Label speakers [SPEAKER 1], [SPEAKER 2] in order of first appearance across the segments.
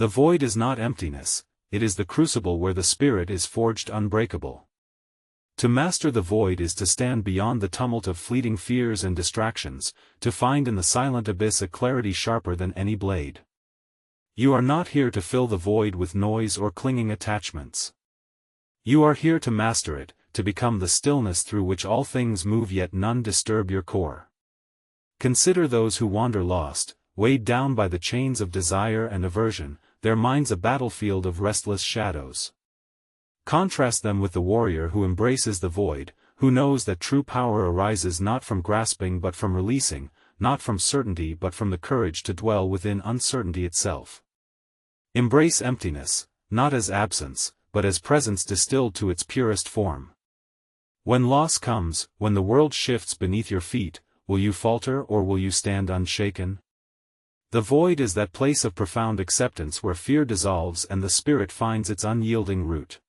[SPEAKER 1] The void is not emptiness, it is the crucible where the spirit is forged unbreakable. To master the void is to stand beyond the tumult of fleeting fears and distractions, to find in the silent abyss a clarity sharper than any blade. You are not here to fill the void with noise or clinging attachments. You are here to master it, to become the stillness through which all things move yet none disturb your core. Consider those who wander lost, weighed down by the chains of desire and aversion, their minds a battlefield of restless shadows. Contrast them with the warrior who embraces the void, who knows that true power arises not from grasping but from releasing, not from certainty but from the courage to dwell within uncertainty itself. Embrace emptiness, not as absence, but as presence distilled to its purest form. When loss comes, when the world shifts beneath your feet, will you falter or will you stand unshaken? The void is that place of profound acceptance where fear dissolves and the spirit finds its unyielding root.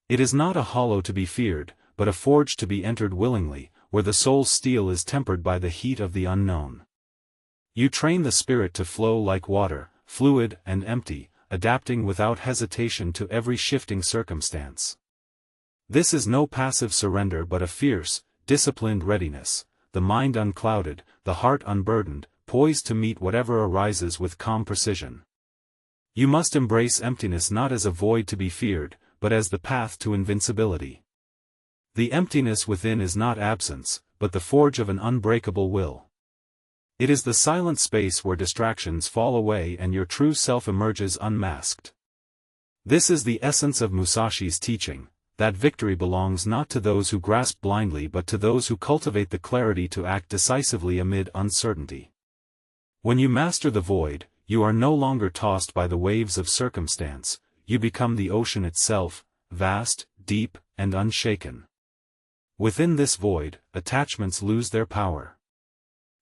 [SPEAKER 1] It is not a hollow to be feared, but a forge to be entered willingly, where the soul's steel is tempered by the heat of the unknown. You train the spirit to flow like water, fluid and empty, adapting without hesitation to every shifting circumstance. This is no passive surrender but a fierce, disciplined readiness, the mind unclouded, the heart unburdened, poised to meet whatever arises with calm precision. You must embrace emptiness not as a void to be feared, but as the path to invincibility. The emptiness within is not absence, but the forge of an unbreakable will. It is the silent space where distractions fall away and your true self emerges unmasked. This is the essence of Musashi's teaching, that victory belongs not to those who grasp blindly but to those who cultivate the clarity to act decisively amid uncertainty. When you master the void, you are no longer tossed by the waves of circumstance, you become the ocean itself, vast, deep, and unshaken. Within this void, attachments lose their power.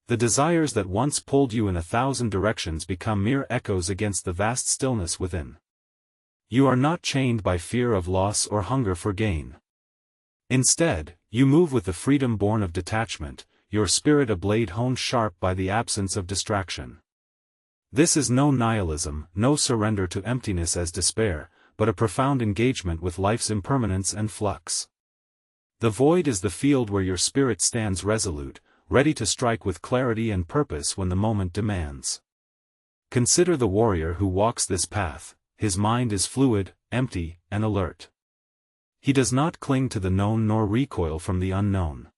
[SPEAKER 1] The desires that once pulled you in 1,000 directions become mere echoes against the vast stillness within. You are not chained by fear of loss or hunger for gain. Instead, you move with the freedom born of detachment, your spirit a blade honed sharp by the absence of distraction. This is no nihilism, no surrender to emptiness as despair, but a profound engagement with life's impermanence and flux. The void is the field where your spirit stands resolute, ready to strike with clarity and purpose when the moment demands. Consider the warrior who walks this path, his mind is fluid, empty, and alert. He does not cling to the known nor recoil from the unknown.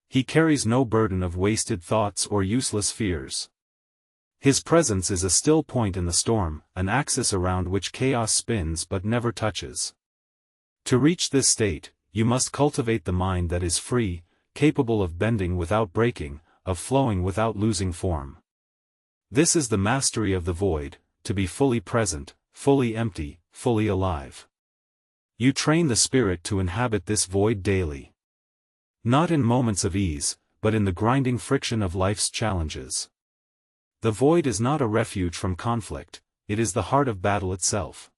[SPEAKER 1] He carries no burden of wasted thoughts or useless fears. His presence is a still point in the storm, an axis around which chaos spins but never touches. To reach this state, you must cultivate the mind that is free, capable of bending without breaking, of flowing without losing form. This is the mastery of the void, to be fully present, fully empty, fully alive. You train the spirit to inhabit this void daily. Not in moments of ease, but in the grinding friction of life's challenges. The void is not a refuge from conflict, it is the heart of battle itself.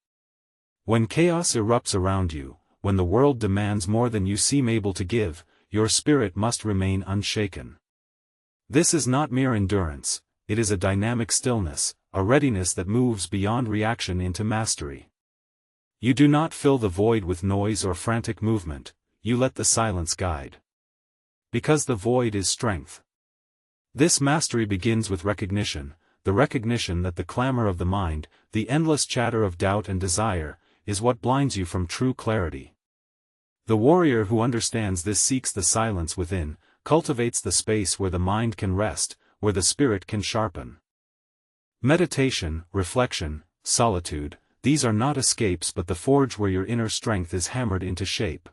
[SPEAKER 1] When chaos erupts around you, when the world demands more than you seem able to give, your spirit must remain unshaken. This is not mere endurance, it is a dynamic stillness, a readiness that moves beyond reaction into mastery. You do not fill the void with noise or frantic movement, you let the silence guide. Because the void is strength. This mastery begins with recognition, the recognition that the clamor of the mind, the endless chatter of doubt and desire, is what blinds you from true clarity. The warrior who understands this seeks the silence within, cultivates the space where the mind can rest, where the spirit can sharpen. Meditation, reflection, solitude, these are not escapes but the forge where your inner strength is hammered into shape.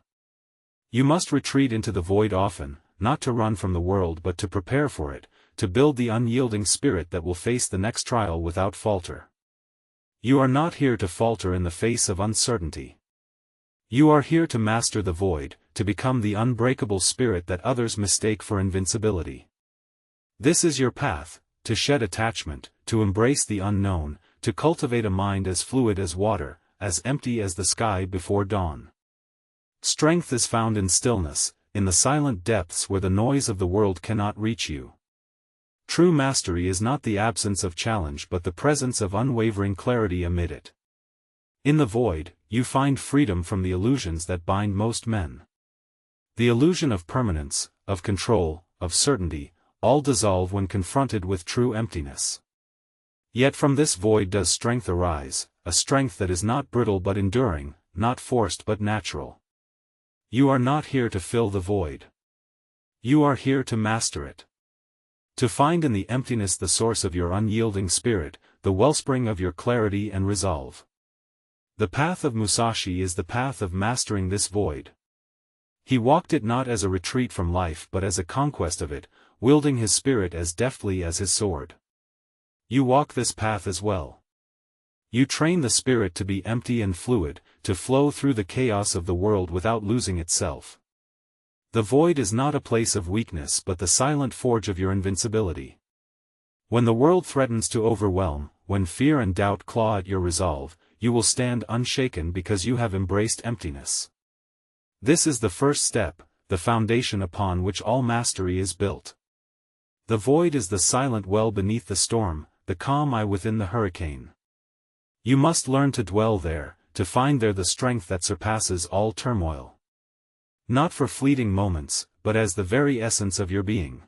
[SPEAKER 1] You must retreat into the void often, not to run from the world but to prepare for it, to build the unyielding spirit that will face the next trial without falter. You are not here to falter in the face of uncertainty. You are here to master the void, to become the unbreakable spirit that others mistake for invincibility. This is your path, to shed attachment, to embrace the unknown, to cultivate a mind as fluid as water, as empty as the sky before dawn. Strength is found in stillness, in the silent depths where the noise of the world cannot reach you. True mastery is not the absence of challenge but the presence of unwavering clarity amid it. In the void, you find freedom from the illusions that bind most men. The illusion of permanence, of control, of certainty, all dissolve when confronted with true emptiness. Yet from this void does strength arise, a strength that is not brittle but enduring, not forced but natural. You are not here to fill the void. You are here to master it. To find in the emptiness the source of your unyielding spirit, the wellspring of your clarity and resolve. The path of Musashi is the path of mastering this void. He walked it not as a retreat from life but as a conquest of it, wielding his spirit as deftly as his sword. You walk this path as well. You train the spirit to be empty and fluid, to flow through the chaos of the world without losing itself. The void is not a place of weakness but the silent forge of your invincibility. When the world threatens to overwhelm, when fear and doubt claw at your resolve, you will stand unshaken because you have embraced emptiness. This is the first step, the foundation upon which all mastery is built. The void is the silent well beneath the storm, the calm eye within the hurricane. You must learn to dwell there, to find there the strength that surpasses all turmoil. Not for fleeting moments, but as the very essence of your being.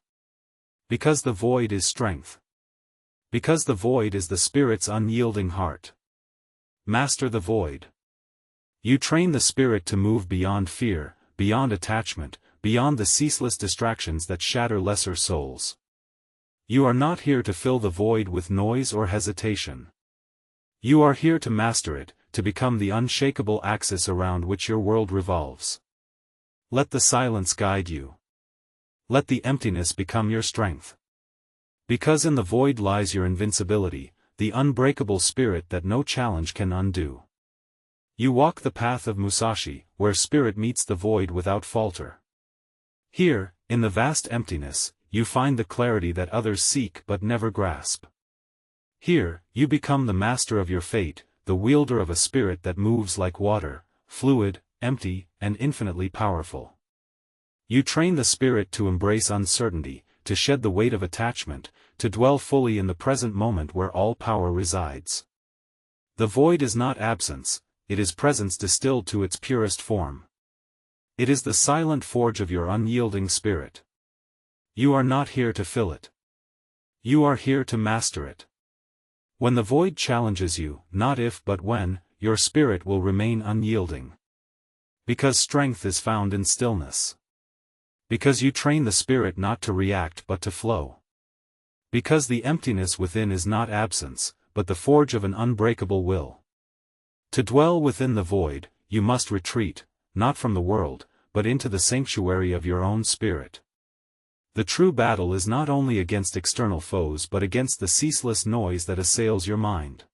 [SPEAKER 1] Because the void is strength. Because the void is the spirit's unyielding heart. Master the void. You train the spirit to move beyond fear, beyond attachment, beyond the ceaseless distractions that shatter lesser souls. You are not here to fill the void with noise or hesitation. You are here to master it, to become the unshakable axis around which your world revolves. Let the silence guide you. Let the emptiness become your strength. Because in the void lies your invincibility, the unbreakable spirit that no challenge can undo. You walk the path of Musashi, where spirit meets the void without falter. Here, in the vast emptiness, you find the clarity that others seek but never grasp. Here, you become the master of your fate, the wielder of a spirit that moves like water, fluid, empty, and infinitely powerful. You train the spirit to embrace uncertainty, to shed the weight of attachment, to dwell fully in the present moment where all power resides. The void is not absence, it is presence distilled to its purest form. It is the silent forge of your unyielding spirit. You are not here to fill it. You are here to master it. When the void challenges you, not if but when, your spirit will remain unyielding. Because strength is found in stillness. Because you train the spirit not to react but to flow. Because the emptiness within is not absence, but the forge of an unbreakable will. To dwell within the void, you must retreat, not from the world, but into the sanctuary of your own spirit. The true battle is not only against external foes but against the ceaseless noise that assails your mind.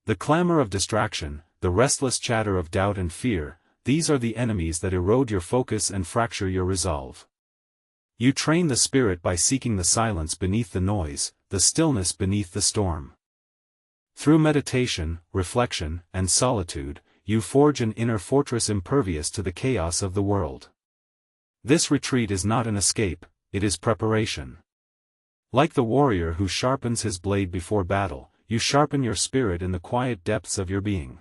[SPEAKER 1] The clamor of distraction, the restless chatter of doubt and fear, these are the enemies that erode your focus and fracture your resolve. You train the spirit by seeking the silence beneath the noise, the stillness beneath the storm. Through meditation, reflection, and solitude, you forge an inner fortress impervious to the chaos of the world. This retreat is not an escape, it is preparation. Like the warrior who sharpens his blade before battle, you sharpen your spirit in the quiet depths of your being.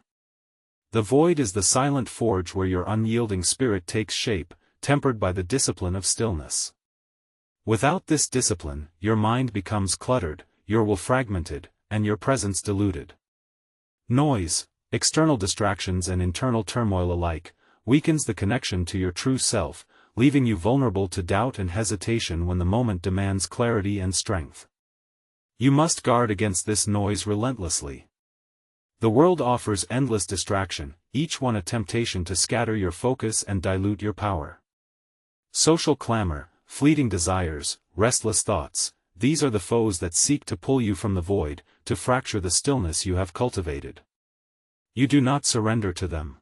[SPEAKER 1] The void is the silent forge where your unyielding spirit takes shape, tempered by the discipline of stillness. Without this discipline, your mind becomes cluttered, your will fragmented, and your presence diluted. Noise, external distractions and internal turmoil alike, weakens the connection to your true self, leaving you vulnerable to doubt and hesitation when the moment demands clarity and strength. You must guard against this noise relentlessly. The world offers endless distraction, each one a temptation to scatter your focus and dilute your power. Social clamor, fleeting desires, restless thoughts, these are the foes that seek to pull you from the void, to fracture the stillness you have cultivated. You do not surrender to them.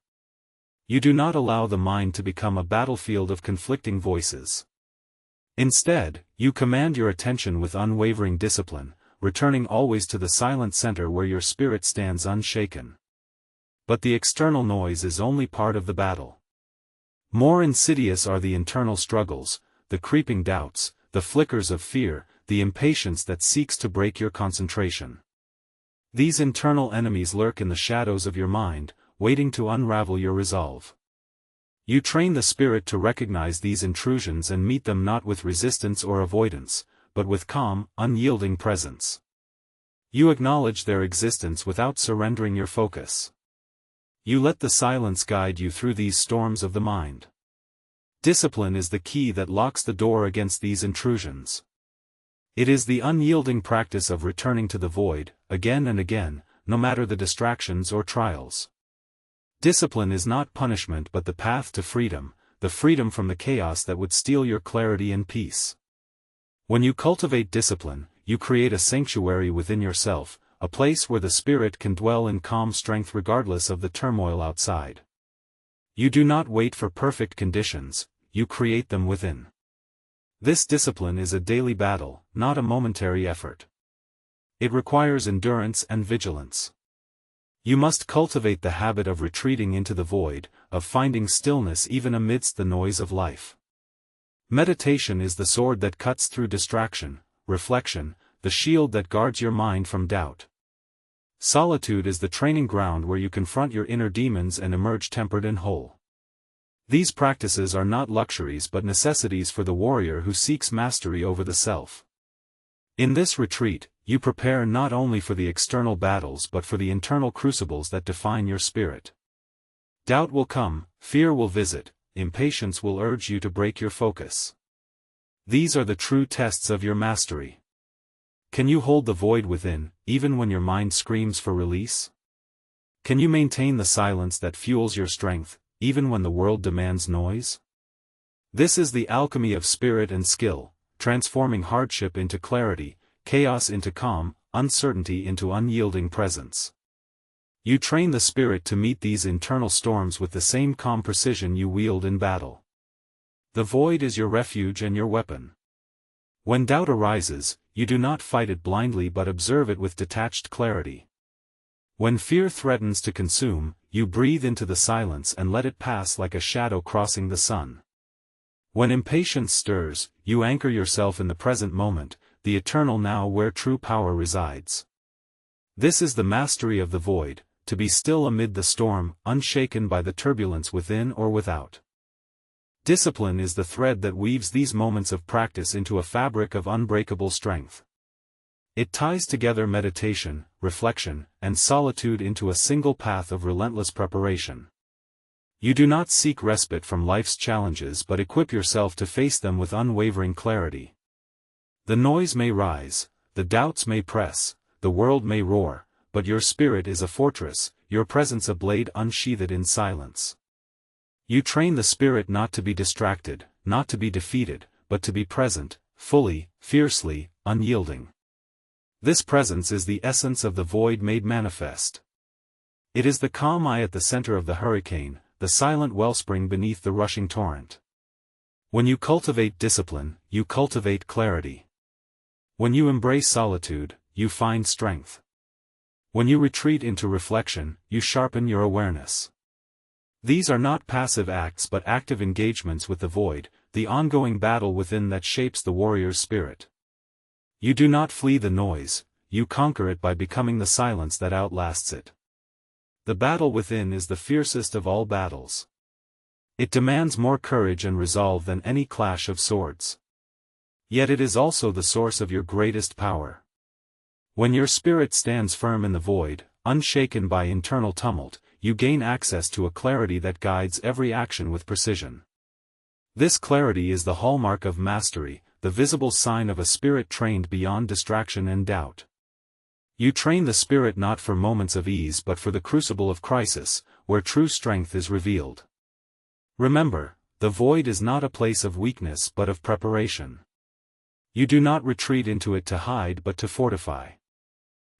[SPEAKER 1] You do not allow the mind to become a battlefield of conflicting voices. Instead, you command your attention with unwavering discipline, returning always to the silent center where your spirit stands unshaken. But the external noise is only part of the battle. More insidious are the internal struggles, the creeping doubts, the flickers of fear, the impatience that seeks to break your concentration. These internal enemies lurk in the shadows of your mind, waiting to unravel your resolve. You train the spirit to recognize these intrusions and meet them not with resistance or avoidance, but with calm, unyielding presence. You acknowledge their existence without surrendering your focus. You let the silence guide you through these storms of the mind. Discipline is the key that locks the door against these intrusions. It is the unyielding practice of returning to the void, again and again, no matter the distractions or trials. Discipline is not punishment but the path to freedom, the freedom from the chaos that would steal your clarity and peace. When you cultivate discipline, you create a sanctuary within yourself, a place where the spirit can dwell in calm strength regardless of the turmoil outside. You do not wait for perfect conditions, you create them within. This discipline is a daily battle, not a momentary effort. It requires endurance and vigilance. You must cultivate the habit of retreating into the void, of finding stillness even amidst the noise of life. Meditation is the sword that cuts through distraction, reflection, the shield that guards your mind from doubt. Solitude is the training ground where you confront your inner demons and emerge tempered and whole. These practices are not luxuries but necessities for the warrior who seeks mastery over the self. In this retreat, you prepare not only for the external battles but for the internal crucibles that define your spirit. Doubt will come, fear will visit, impatience will urge you to break your focus. These are the true tests of your mastery. Can you hold the void within, even when your mind screams for release? Can you maintain the silence that fuels your strength, even when the world demands noise? This is the alchemy of spirit and skill, transforming hardship into clarity, chaos into calm, uncertainty into unyielding presence. You train the spirit to meet these internal storms with the same calm precision you wield in battle. The void is your refuge and your weapon. When doubt arises, you do not fight it blindly but observe it with detached clarity. When fear threatens to consume, you breathe into the silence and let it pass like a shadow crossing the sun. When impatience stirs, you anchor yourself in the present moment, the eternal now where true power resides. This is the mastery of the void, to be still amid the storm, unshaken by the turbulence within or without. Discipline is the thread that weaves these moments of practice into a fabric of unbreakable strength. It ties together meditation, reflection, and solitude into a single path of relentless preparation. You do not seek respite from life's challenges but equip yourself to face them with unwavering clarity. The noise may rise, the doubts may press, the world may roar, but your spirit is a fortress, your presence a blade unsheathed in silence. You train the spirit not to be distracted, not to be defeated, but to be present, fully, fiercely, unyielding. This presence is the essence of the void made manifest. It is the calm eye at the center of the hurricane, the silent wellspring beneath the rushing torrent. When you cultivate discipline, you cultivate clarity. When you embrace solitude, you find strength. When you retreat into reflection, you sharpen your awareness. These are not passive acts but active engagements with the void, the ongoing battle within that shapes the warrior's spirit. You do not flee the noise, you conquer it by becoming the silence that outlasts it. The battle within is the fiercest of all battles. It demands more courage and resolve than any clash of swords. Yet it is also the source of your greatest power. When your spirit stands firm in the void, unshaken by internal tumult, you gain access to a clarity that guides every action with precision. This clarity is the hallmark of mastery, the visible sign of a spirit trained beyond distraction and doubt. You train the spirit not for moments of ease but for the crucible of crisis, where true strength is revealed. Remember, the void is not a place of weakness but of preparation. You do not retreat into it to hide but to fortify.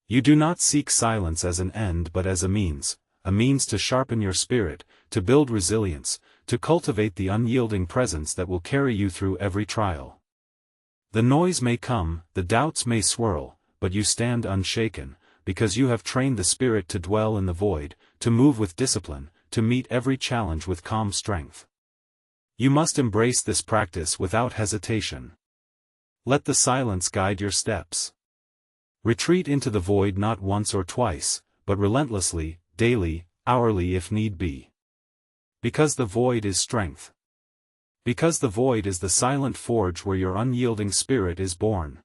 [SPEAKER 1] You do not seek silence as an end but as a means to sharpen your spirit, to build resilience, to cultivate the unyielding presence that will carry you through every trial. The noise may come, the doubts may swirl, but you stand unshaken, because you have trained the spirit to dwell in the void, to move with discipline, to meet every challenge with calm strength. You must embrace this practice without hesitation. Let the silence guide your steps. Retreat into the void not once or twice, but relentlessly, daily, hourly if need be. Because the void is strength. Because the void is the silent forge where your unyielding spirit is born.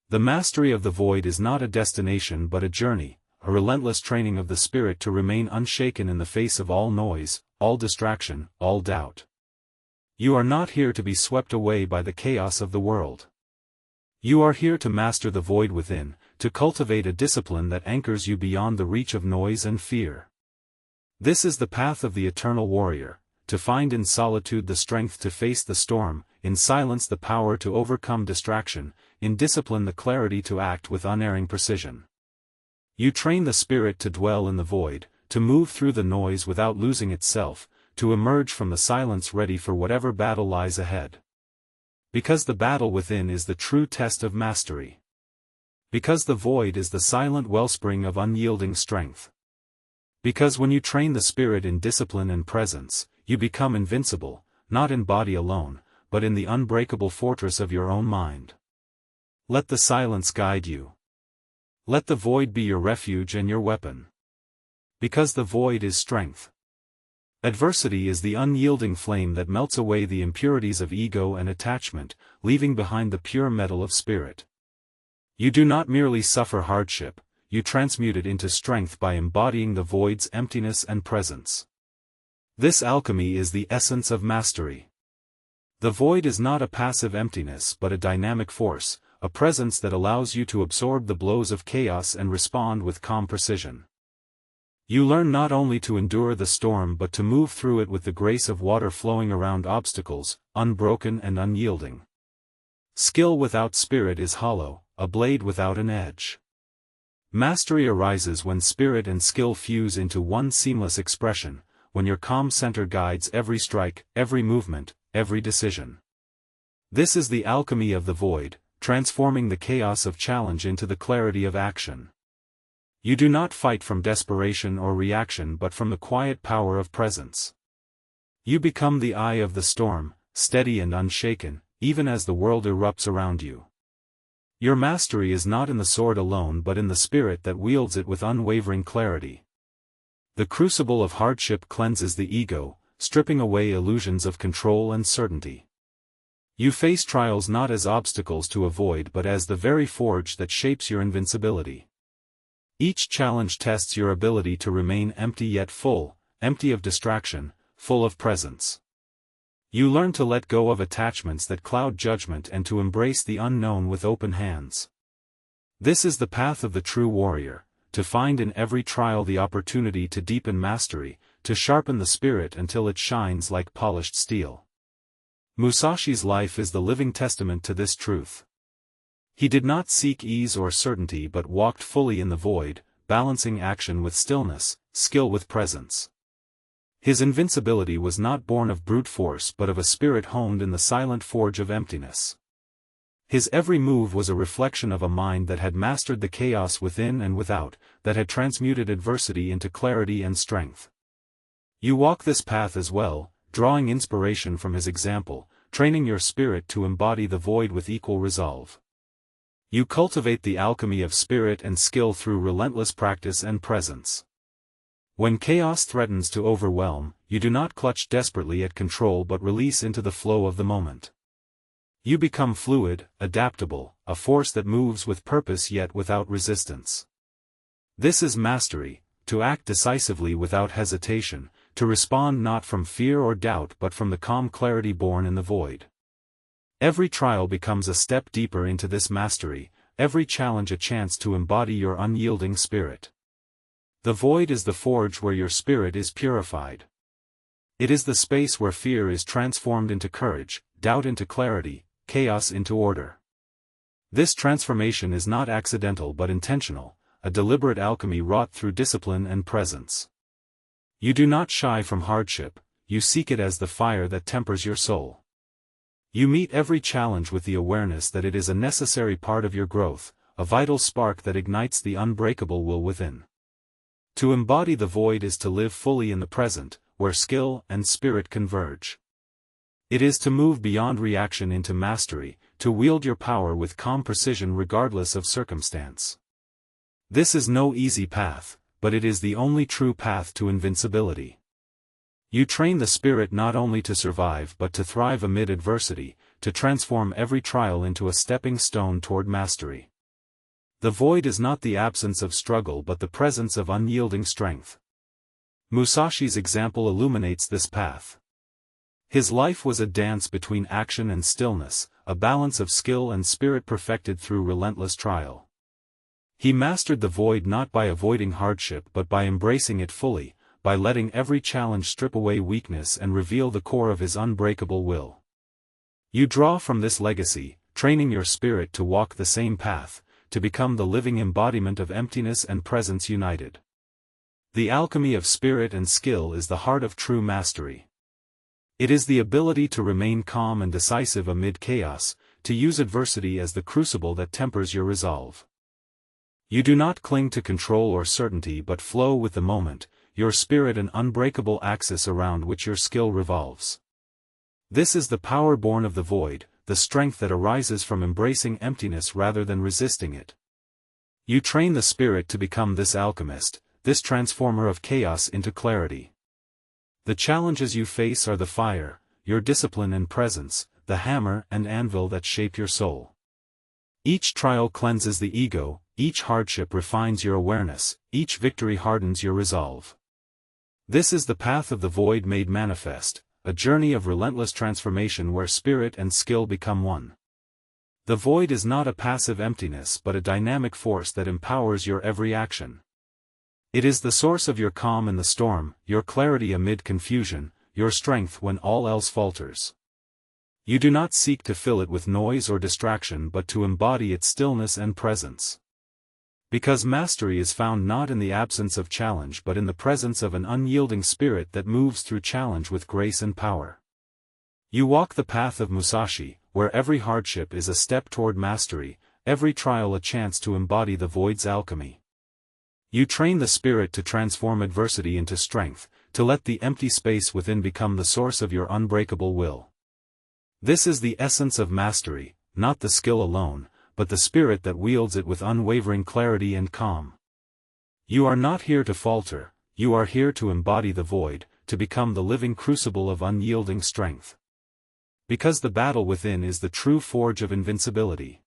[SPEAKER 1] The mastery of the void is not a destination but a journey, a relentless training of the spirit to remain unshaken in the face of all noise, all distraction, all doubt. You are not here to be swept away by the chaos of the world. You are here to master the void within, to cultivate a discipline that anchors you beyond the reach of noise and fear. This is the path of the eternal warrior, to find in solitude the strength to face the storm, in silence the power to overcome distraction, in discipline the clarity to act with unerring precision. You train the spirit to dwell in the void, to move through the noise without losing itself, to emerge from the silence ready for whatever battle lies ahead. Because the battle within is the true test of mastery. Because the void is the silent wellspring of unyielding strength. Because when you train the spirit in discipline and presence, you become invincible, not in body alone, but in the unbreakable fortress of your own mind. Let the silence guide you. Let the void be your refuge and your weapon. Because the void is strength. Adversity is the unyielding flame that melts away the impurities of ego and attachment, leaving behind the pure metal of spirit. You do not merely suffer hardship, you transmute it into strength by embodying the void's emptiness and presence. This alchemy is the essence of mastery. The void is not a passive emptiness but a dynamic force, a presence that allows you to absorb the blows of chaos and respond with calm precision. You learn not only to endure the storm but to move through it with the grace of water flowing around obstacles, unbroken and unyielding. Skill without spirit is hollow, a blade without an edge. Mastery arises when spirit and skill fuse into one seamless expression, when your calm center guides every strike, every movement, every decision. This is the alchemy of the void, transforming the chaos of challenge into the clarity of action. You do not fight from desperation or reaction but from the quiet power of presence. You become the eye of the storm, steady and unshaken, even as the world erupts around you. Your mastery is not in the sword alone but in the spirit that wields it with unwavering clarity. The crucible of hardship cleanses the ego, stripping away illusions of control and certainty. You face trials not as obstacles to avoid but as the very forge that shapes your invincibility. Each challenge tests your ability to remain empty yet full, empty of distraction, full of presence. You learn to let go of attachments that cloud judgment and to embrace the unknown with open hands. This is the path of the true warrior, to find in every trial the opportunity to deepen mastery, to sharpen the spirit until it shines like polished steel. Musashi's life is the living testament to this truth. He did not seek ease or certainty but walked fully in the void, balancing action with stillness, skill with presence. His invincibility was not born of brute force but of a spirit honed in the silent forge of emptiness. His every move was a reflection of a mind that had mastered the chaos within and without, that had transmuted adversity into clarity and strength. You walk this path as well, drawing inspiration from his example, training your spirit to embody the void with equal resolve. You cultivate the alchemy of spirit and skill through relentless practice and presence. When chaos threatens to overwhelm, you do not clutch desperately at control but release into the flow of the moment. You become fluid, adaptable, a force that moves with purpose yet without resistance. This is mastery, to act decisively without hesitation, to respond not from fear or doubt but from the calm clarity born in the void. Every trial becomes a step deeper into this mastery, every challenge a chance to embody your unyielding spirit. The void is the forge where your spirit is purified. It is the space where fear is transformed into courage, doubt into clarity, chaos into order. This transformation is not accidental but intentional, a deliberate alchemy wrought through discipline and presence. You do not shy from hardship, you seek it as the fire that tempers your soul. You meet every challenge with the awareness that it is a necessary part of your growth, a vital spark that ignites the unbreakable will within. To embody the void is to live fully in the present, where skill and spirit converge. It is to move beyond reaction into mastery, to wield your power with calm precision regardless of circumstance. This is no easy path, but it is the only true path to invincibility. You train the spirit not only to survive but to thrive amid adversity, to transform every trial into a stepping stone toward mastery. The void is not the absence of struggle but the presence of unyielding strength. Musashi's example illuminates this path. His life was a dance between action and stillness, a balance of skill and spirit perfected through relentless trial. He mastered the void not by avoiding hardship but by embracing it fully, by letting every challenge strip away weakness and reveal the core of his unbreakable will. You draw from this legacy, training your spirit to walk the same path, to become the living embodiment of emptiness and presence united. The alchemy of spirit and skill is the heart of true mastery. It is the ability to remain calm and decisive amid chaos, to use adversity as the crucible that tempers your resolve. You do not cling to control or certainty but flow with the moment, your spirit an unbreakable axis around which your skill revolves. This is the power born of the void, the strength that arises from embracing emptiness rather than resisting it. You train the spirit to become this alchemist, this transformer of chaos into clarity. The challenges you face are the fire, your discipline and presence, the hammer and anvil that shape your soul. Each trial cleanses the ego, each hardship refines your awareness, each victory hardens your resolve. This is the path of the void made manifest, a journey of relentless transformation where spirit and skill become one. The void is not a passive emptiness but a dynamic force that empowers your every action. It is the source of your calm in the storm, your clarity amid confusion, your strength when all else falters. You do not seek to fill it with noise or distraction but to embody its stillness and presence. Because mastery is found not in the absence of challenge but in the presence of an unyielding spirit that moves through challenge with grace and power. You walk the path of Musashi, where every hardship is a step toward mastery, every trial a chance to embody the void's alchemy. You train the spirit to transform adversity into strength, to let the empty space within become the source of your unbreakable will. This is the essence of mastery, not the skill alone, but the spirit that wields it with unwavering clarity and calm. You are not here to falter, you are here to embody the void, to become the living crucible of unyielding strength. Because the battle within is the true forge of invincibility.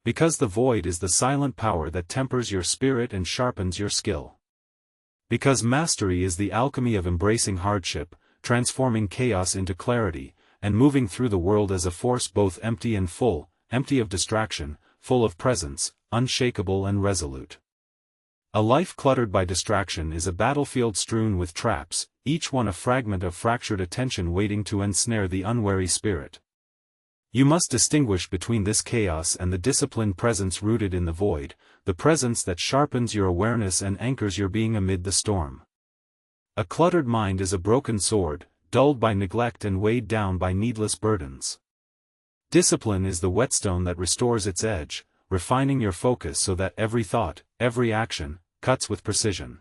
[SPEAKER 1] Because the void is the silent power that tempers your spirit and sharpens your skill. Because mastery is the alchemy of embracing hardship, transforming chaos into clarity, and moving through the world as a force both empty and full, empty of distraction, full of presence, unshakable and resolute. A life cluttered by distraction is a battlefield strewn with traps, each one a fragment of fractured attention waiting to ensnare the unwary spirit. You must distinguish between this chaos and the disciplined presence rooted in the void, the presence that sharpens your awareness and anchors your being amid the storm. A cluttered mind is a broken sword, dulled by neglect and weighed down by needless burdens. Discipline is the whetstone that restores its edge, refining your focus so that every thought, every action, cuts with precision.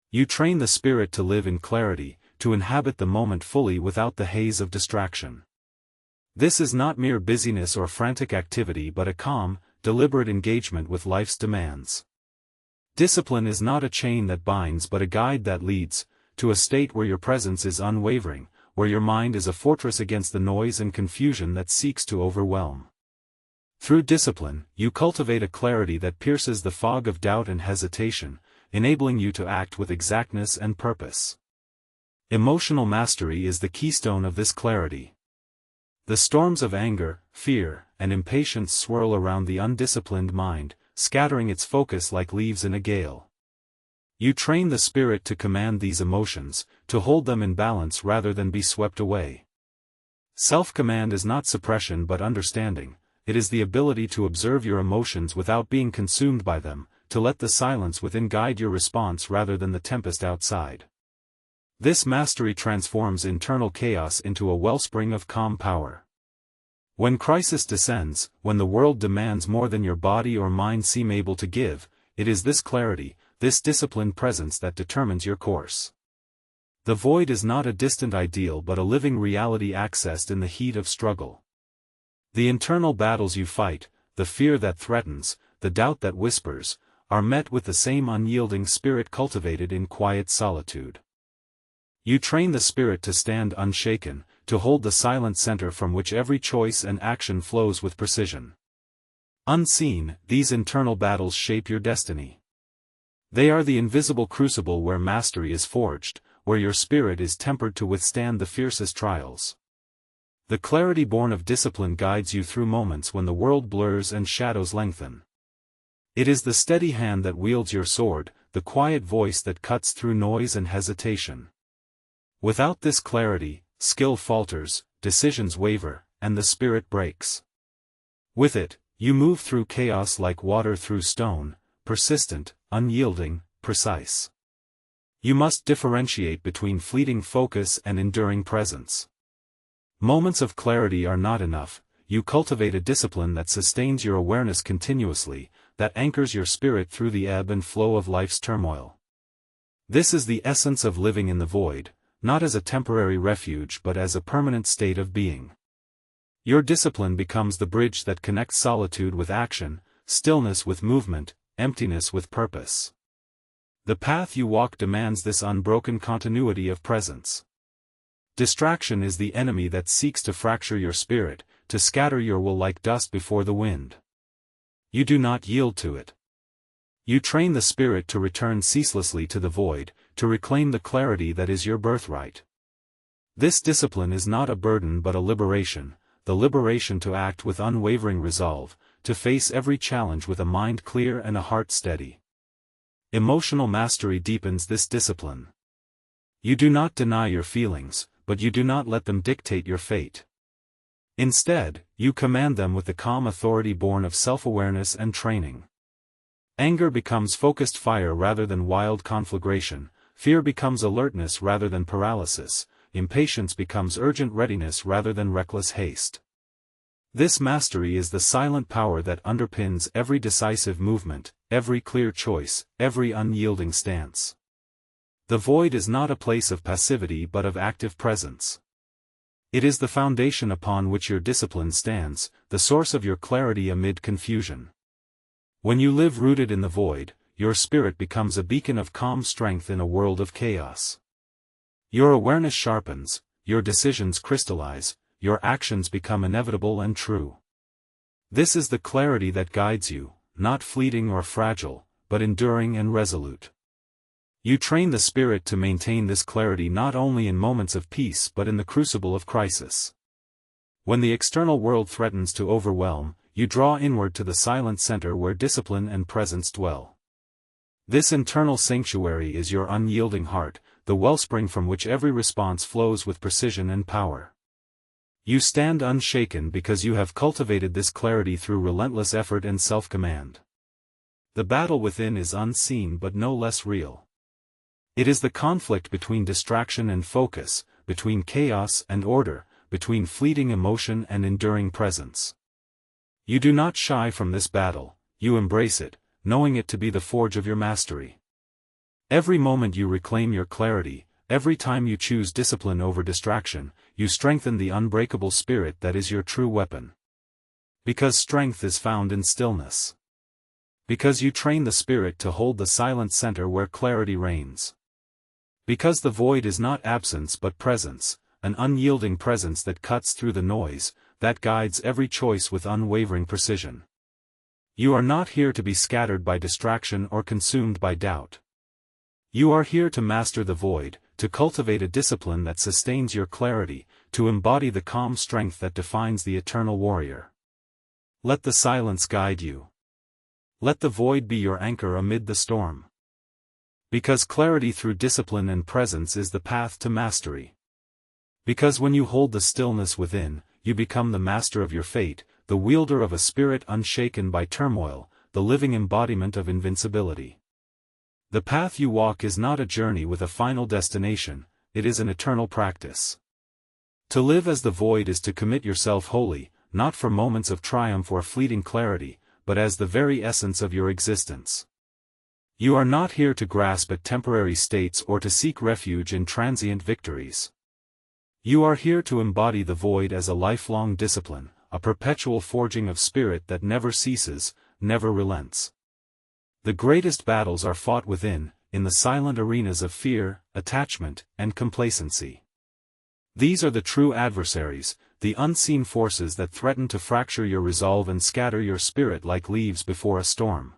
[SPEAKER 1] You train the spirit to live in clarity, to inhabit the moment fully without the haze of distraction. This is not mere busyness or frantic activity but a calm, deliberate engagement with life's demands. Discipline is not a chain that binds but a guide that leads, to a state where your presence is unwavering, where your mind is a fortress against the noise and confusion that seeks to overwhelm. Through discipline, you cultivate a clarity that pierces the fog of doubt and hesitation, enabling you to act with exactness and purpose. Emotional mastery is the keystone of this clarity. The storms of anger, fear, and impatience swirl around the undisciplined mind, scattering its focus like leaves in a gale. You train the spirit to command these emotions, to hold them in balance rather than be swept away. Self-command is not suppression but understanding, it is the ability to observe your emotions without being consumed by them, to let the silence within guide your response rather than the tempest outside. This mastery transforms internal chaos into a wellspring of calm power. When crisis descends, when the world demands more than your body or mind seem able to give, it is this clarity, this disciplined presence that determines your course. The void is not a distant ideal but a living reality accessed in the heat of struggle. The internal battles you fight, the fear that threatens, the doubt that whispers, are met with the same unyielding spirit cultivated in quiet solitude. You train the spirit to stand unshaken, to hold the silent center from which every choice and action flows with precision. Unseen, these internal battles shape your destiny. They are the invisible crucible where mastery is forged, where your spirit is tempered to withstand the fiercest trials. The clarity born of discipline guides you through moments when the world blurs and shadows lengthen. It is the steady hand that wields your sword, the quiet voice that cuts through noise and hesitation. Without this clarity, skill falters, decisions waver, and the spirit breaks. With it, you move through chaos like water through stone, persistent, unyielding, precise. You must differentiate between fleeting focus and enduring presence. Moments of clarity are not enough, you cultivate a discipline that sustains your awareness continuously, that anchors your spirit through the ebb and flow of life's turmoil. This is the essence of living in the void, not as a temporary refuge but as a permanent state of being. Your discipline becomes the bridge that connects solitude with action, stillness with movement, emptiness with purpose. The path you walk demands this unbroken continuity of presence. Distraction is the enemy that seeks to fracture your spirit, to scatter your will like dust before the wind. You do not yield to it. You train the spirit to return ceaselessly to the void, to reclaim the clarity that is your birthright. This discipline is not a burden but a liberation, the liberation to act with unwavering resolve, to face every challenge with a mind clear and a heart steady. Emotional mastery deepens this discipline. You do not deny your feelings, but you do not let them dictate your fate. Instead, you command them with the calm authority born of self-awareness and training. Anger becomes focused fire rather than wild conflagration, fear becomes alertness rather than paralysis, impatience becomes urgent readiness rather than reckless haste. This mastery is the silent power that underpins every decisive movement, every clear choice, every unyielding stance. The void is not a place of passivity but of active presence. It is the foundation upon which your discipline stands, the source of your clarity amid confusion. When you live rooted in the void, your spirit becomes a beacon of calm strength in a world of chaos. Your awareness sharpens, your decisions crystallize, your actions become inevitable and true. This is the clarity that guides you, not fleeting or fragile, but enduring and resolute. You train the spirit to maintain this clarity not only in moments of peace but in the crucible of crisis. When the external world threatens to overwhelm, you draw inward to the silent center where discipline and presence dwell. This internal sanctuary is your unyielding heart, the wellspring from which every response flows with precision and power. You stand unshaken because you have cultivated this clarity through relentless effort and self-command. The battle within is unseen but no less real. It is the conflict between distraction and focus, between chaos and order, between fleeting emotion and enduring presence. You do not shy from this battle, you embrace it, knowing it to be the forge of your mastery. Every moment you reclaim your clarity, every time you choose discipline over distraction, you strengthen the unbreakable spirit that is your true weapon. Because strength is found in stillness. Because you train the spirit to hold the silent center where clarity reigns. Because the void is not absence but presence, an unyielding presence that cuts through the noise, that guides every choice with unwavering precision. You are not here to be scattered by distraction or consumed by doubt. You are here to master the void, to cultivate a discipline that sustains your clarity, to embody the calm strength that defines the eternal warrior. Let the silence guide you. Let the void be your anchor amid the storm. Because clarity through discipline and presence is the path to mastery. Because when you hold the stillness within, you become the master of your fate, the wielder of a spirit unshaken by turmoil, the living embodiment of invincibility. The path you walk is not a journey with a final destination, it is an eternal practice. To live as the void is to commit yourself wholly, not for moments of triumph or fleeting clarity, but as the very essence of your existence. You are not here to grasp at temporary states or to seek refuge in transient victories. You are here to embody the void as a lifelong discipline, a perpetual forging of spirit that never ceases, never relents. The greatest battles are fought within, in the silent arenas of fear, attachment, and complacency. These are the true adversaries, the unseen forces that threaten to fracture your resolve and scatter your spirit like leaves before a storm.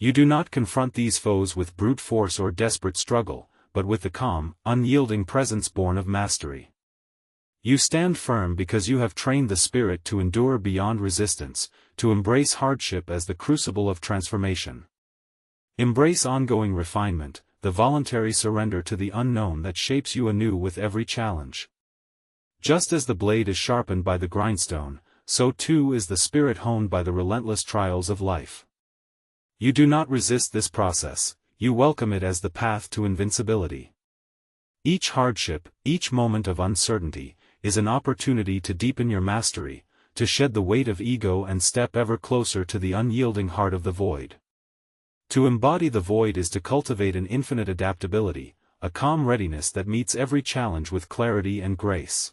[SPEAKER 1] You do not confront these foes with brute force or desperate struggle, but with the calm, unyielding presence born of mastery. You stand firm because you have trained the spirit to endure beyond resistance, to embrace hardship as the crucible of transformation. Embrace ongoing refinement, the voluntary surrender to the unknown that shapes you anew with every challenge. Just as the blade is sharpened by the grindstone, so too is the spirit honed by the relentless trials of life. You do not resist this process, you welcome it as the path to invincibility. Each hardship, each moment of uncertainty, is an opportunity to deepen your mastery, to shed the weight of ego and step ever closer to the unyielding heart of the void. To embody the void is to cultivate an infinite adaptability, a calm readiness that meets every challenge with clarity and grace.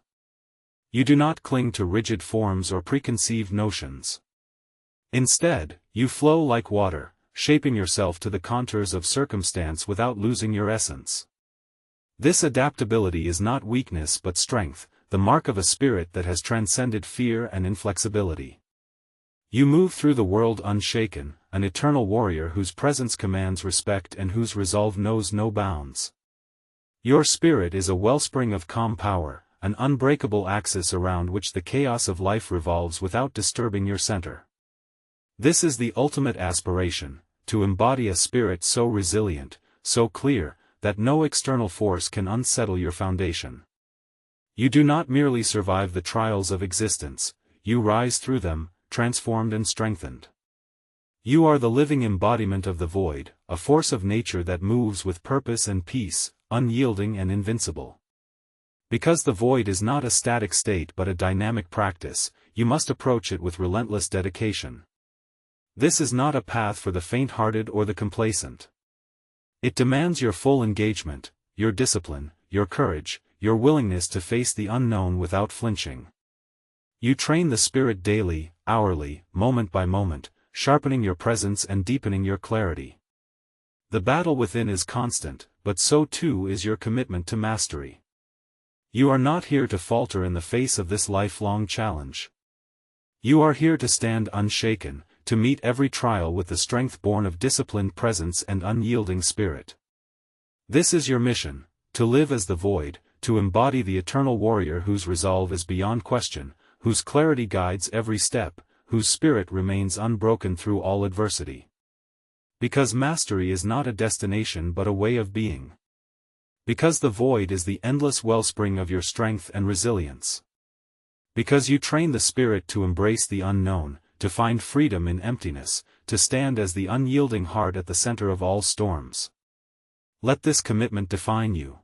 [SPEAKER 1] You do not cling to rigid forms or preconceived notions. Instead, you flow like water, shaping yourself to the contours of circumstance without losing your essence. This adaptability is not weakness but strength, the mark of a spirit that has transcended fear and inflexibility. You move through the world unshaken, an eternal warrior whose presence commands respect and whose resolve knows no bounds. Your spirit is a wellspring of calm power, an unbreakable axis around which the chaos of life revolves without disturbing your center. This is the ultimate aspiration, to embody a spirit so resilient, so clear, that no external force can unsettle your foundation. You do not merely survive the trials of existence, you rise through them, transformed and strengthened. You are the living embodiment of the void, a force of nature that moves with purpose and peace, unyielding and invincible. Because the void is not a static state but a dynamic practice, you must approach it with relentless dedication. This is not a path for the faint-hearted or the complacent. It demands your full engagement, your discipline, your courage, your willingness to face the unknown without flinching. You train the spirit daily, hourly, moment by moment, sharpening your presence and deepening your clarity. The battle within is constant, but so too is your commitment to mastery. You are not here to falter in the face of this lifelong challenge. You are here to stand unshaken, to meet every trial with the strength born of disciplined presence and unyielding spirit. This is your mission, to live as the void, to embody the eternal warrior whose resolve is beyond question, whose clarity guides every step, whose spirit remains unbroken through all adversity. Because mastery is not a destination but a way of being. Because the void is the endless wellspring of your strength and resilience. Because you train the spirit to embrace the unknown, to find freedom in emptiness, to stand as the unyielding heart at the center of all storms. Let this commitment define you.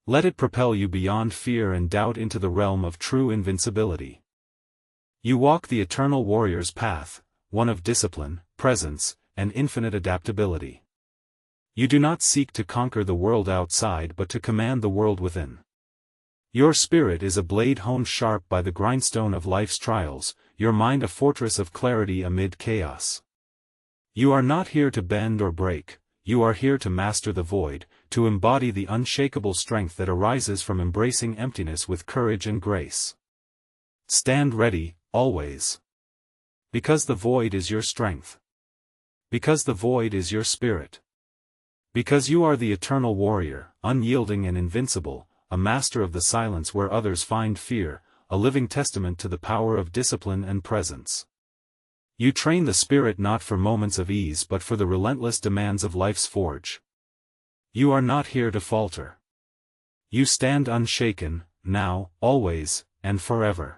[SPEAKER 1] Let it propel you beyond fear and doubt into the realm of true invincibility. You walk the eternal warrior's path, one of discipline, presence, and infinite adaptability. You do not seek to conquer the world outside but to command the world within. Your spirit is a blade honed sharp by the grindstone of life's trials, your mind a fortress of clarity amid chaos. You are not here to bend or break, you are here to master the void, to embody the unshakable strength that arises from embracing emptiness with courage and grace. Stand ready, always. Because the void is your strength. Because the void is your spirit. Because you are the eternal warrior, unyielding and invincible, a master of the silence where others find fear, a living testament to the power of discipline and presence. You train the spirit not for moments of ease but for the relentless demands of life's forge. You are not here to falter. You stand unshaken, now, always, and forever.